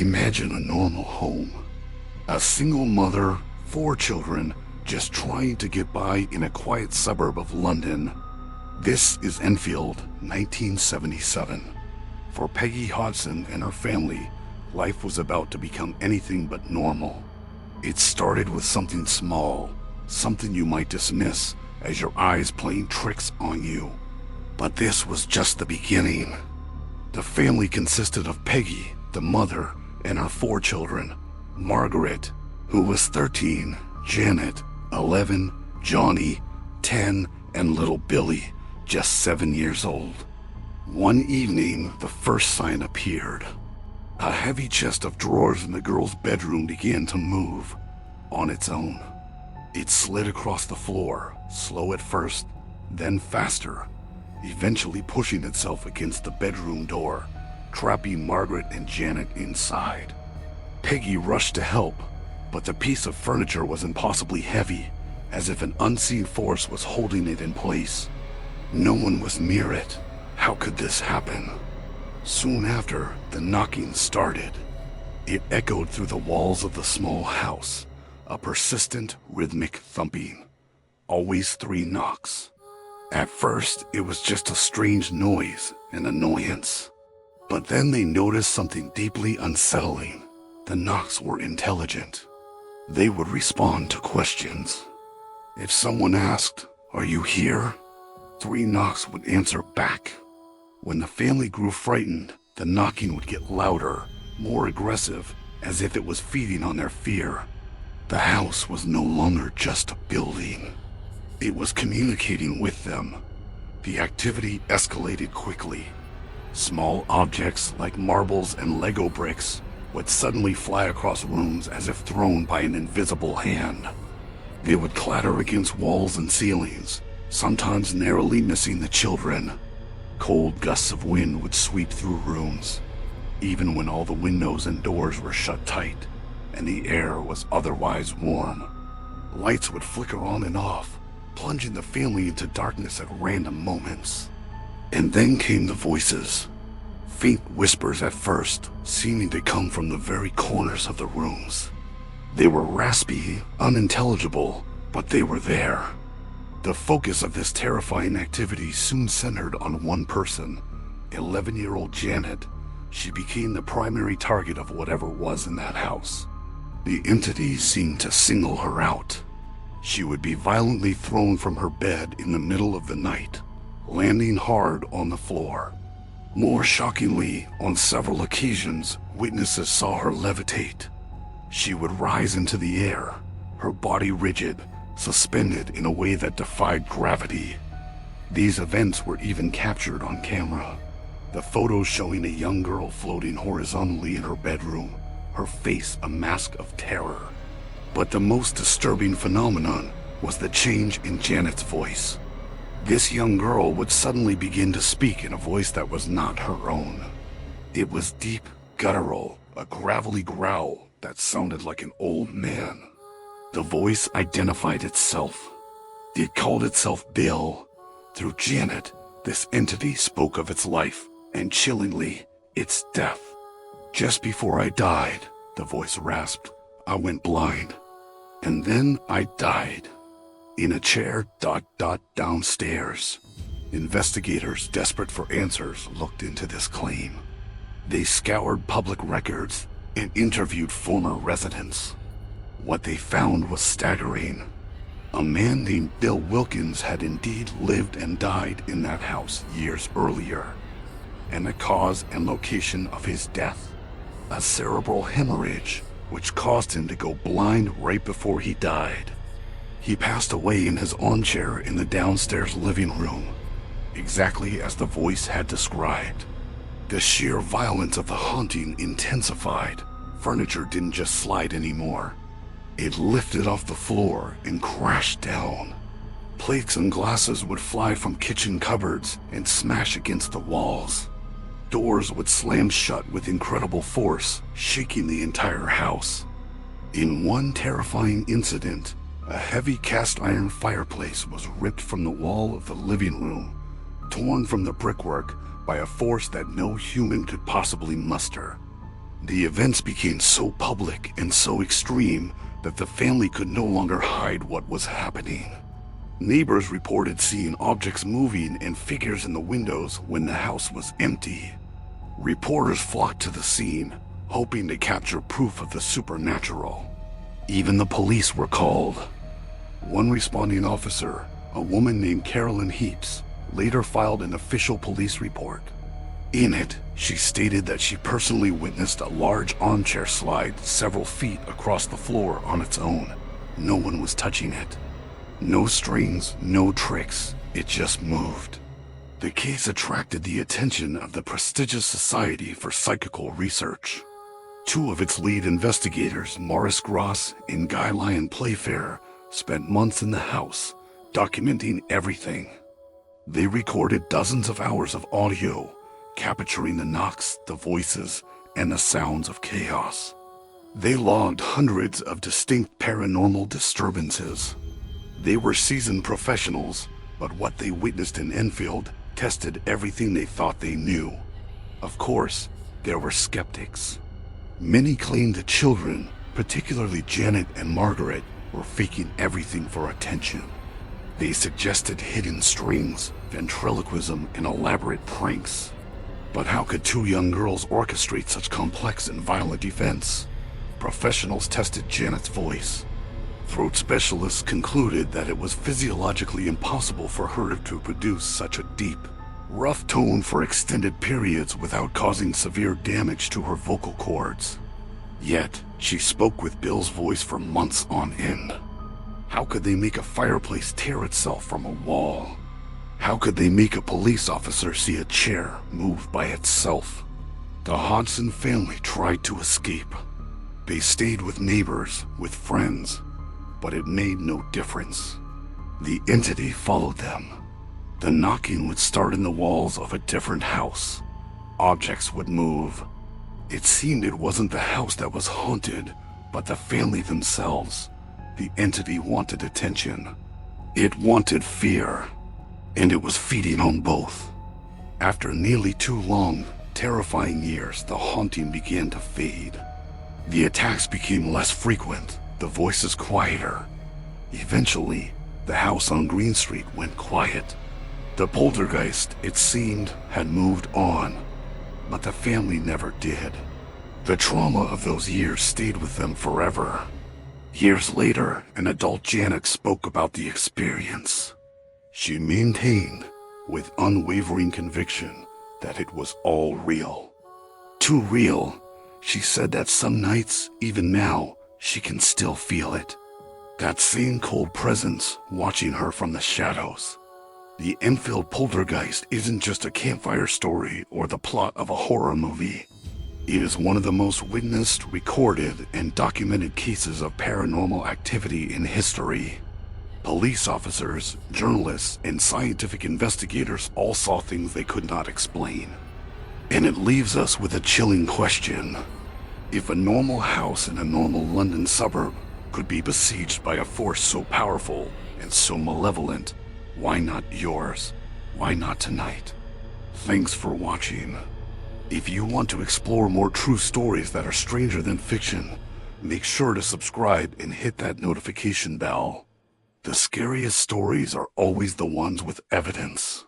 Imagine a normal home. A single mother, 4 children, just trying to get by in a quiet suburb of London. This is Enfield, 1977. For Peggy Hodson and her family, life was about to become anything but normal. It started with something small, something you might dismiss as your eyes playing tricks on you. But this was just the beginning. The family consisted of Peggy, the mother, and her 4 children, Margaret, who was 13, Janet, 11, Johnny, 10, and little Billy, just 7 years old. One evening, the first sign appeared. A heavy chest of drawers in the girl's bedroom began to move on its own. It slid across the floor, slow at first, then faster, eventually pushing itself against the bedroom door, trapping Margaret and Janet inside. Peggy rushed to help, but the piece of furniture was impossibly heavy, as if an unseen force was holding it in place. No one was near it. How could this happen? Soon after, the knocking started. It echoed through the walls of the small house, a persistent, rhythmic thumping. Always 3 knocks. At first, it was just a strange noise and annoyance. But then they noticed something deeply unsettling. The knocks were intelligent. They would respond to questions. If someone asked, "Are you here?" 3 knocks would answer back. When the family grew frightened, the knocking would get louder, more aggressive, as if it was feeding on their fear. The house was no longer just a building. It was communicating with them. The activity escalated quickly. Small objects like marbles and Lego bricks would suddenly fly across rooms as if thrown by an invisible hand. They would clatter against walls and ceilings, sometimes narrowly missing the children. Cold gusts of wind would sweep through rooms, even when all the windows and doors were shut tight and the air was otherwise warm. Lights would flicker on and off, plunging the family into darkness at random moments. And then came the voices. Faint whispers at first, seeming to come from the very corners of the rooms. They were raspy, unintelligible, but they were there. The focus of this terrifying activity soon centered on one person, 11-year-old Janet. She became the primary target of whatever was in that house. The entity seemed to single her out. She would be violently thrown from her bed in the middle of the night, landing hard on the floor. More shockingly, on several occasions, witnesses saw her levitate. She would rise into the air, her body rigid, suspended in a way that defied gravity. These events were even captured on camera. The photos showing a young girl floating horizontally in her bedroom, her face a mask of terror. But the most disturbing phenomenon was the change in Janet's voice. This young girl would suddenly begin to speak in a voice that was not her own. It was deep, guttural, a gravelly growl that sounded like an old man. The voice identified itself. It called itself Bill. Through Janet, this entity spoke of its life, and chillingly, its death. "Just before I died," the voice rasped, "I went blind. And then I died. In a chair, downstairs." Investigators, desperate for answers, looked into this claim. They scoured public records and interviewed former residents. What they found was staggering. A man named Bill Wilkins had indeed lived and died in that house years earlier, and the cause and location of his death: a cerebral hemorrhage, which caused him to go blind right before he died. He passed away in his armchair in the downstairs living room, exactly as the voice had described. The sheer violence of the haunting intensified. Furniture didn't just slide anymore. It lifted off the floor and crashed down. Plates and glasses would fly from kitchen cupboards and smash against the walls. Doors would slam shut with incredible force, shaking the entire house. In one terrifying incident, a heavy cast iron fireplace was ripped from the wall of the living room, torn from the brickwork by a force that no human could possibly muster. The events became so public and so extreme that the family could no longer hide what was happening. Neighbors reported seeing objects moving and figures in the windows when the house was empty. Reporters flocked to the scene, hoping to capture proof of the supernatural. Even the police were called. One responding officer, a woman named Carolyn Heaps, later filed an official police report. In it, she stated that she personally witnessed a large armchair slide several feet across the floor on its own. No one was touching it. No strings, no tricks, it just moved. The case attracted the attention of the prestigious Society for Psychical Research. Two of its lead investigators, Morris Gross and Guy Lyon Playfair, spent months in the house, documenting everything. They recorded dozens of hours of audio, capturing the knocks, the voices, and the sounds of chaos. They logged hundreds of distinct paranormal disturbances. They were seasoned professionals, but what they witnessed in Enfield tested everything they thought they knew. Of course, there were skeptics. Many claimed the children, particularly Janet and Margaret, were faking everything for attention. They suggested hidden strings, ventriloquism, and elaborate pranks. But how could two young girls orchestrate such complex and violent events? Professionals tested Janet's voice. Throat specialists concluded that it was physiologically impossible for her to produce such a deep, rough tone for extended periods without causing severe damage to her vocal cords. Yet, she spoke with Bill's voice for months on end. How could they make a fireplace tear itself from a wall? How could they make a police officer see a chair move by itself? The Hodgson family tried to escape. They stayed with neighbors, with friends, but it made no difference. The entity followed them. The knocking would start in the walls of a different house. Objects would move. It seemed it wasn't the house that was haunted, but the family themselves. The entity wanted attention. It wanted fear, and it was feeding on both. After nearly 2 long, terrifying years, the haunting began to fade. The attacks became less frequent, the voices quieter. Eventually, the house on Green Street went quiet. The poltergeist, it seemed, had moved on, but the family never did. The trauma of those years stayed with them forever. Years later, an adult Janet spoke about the experience. She maintained, with unwavering conviction, that it was all real. Too real, she said that some nights, even now, she can still feel it. That same cold presence watching her from the shadows. The Enfield Poltergeist isn't just a campfire story or the plot of a horror movie. It is one of the most witnessed, recorded, and documented cases of paranormal activity in history. Police officers, journalists, and scientific investigators all saw things they could not explain. And it leaves us with a chilling question. If a normal house in a normal London suburb could be besieged by a force so powerful and so malevolent, why not yours? Why not tonight? Thanks for watching. If you want to explore more true stories that are stranger than fiction, make sure to subscribe and hit that notification bell. The scariest stories are always the ones with evidence.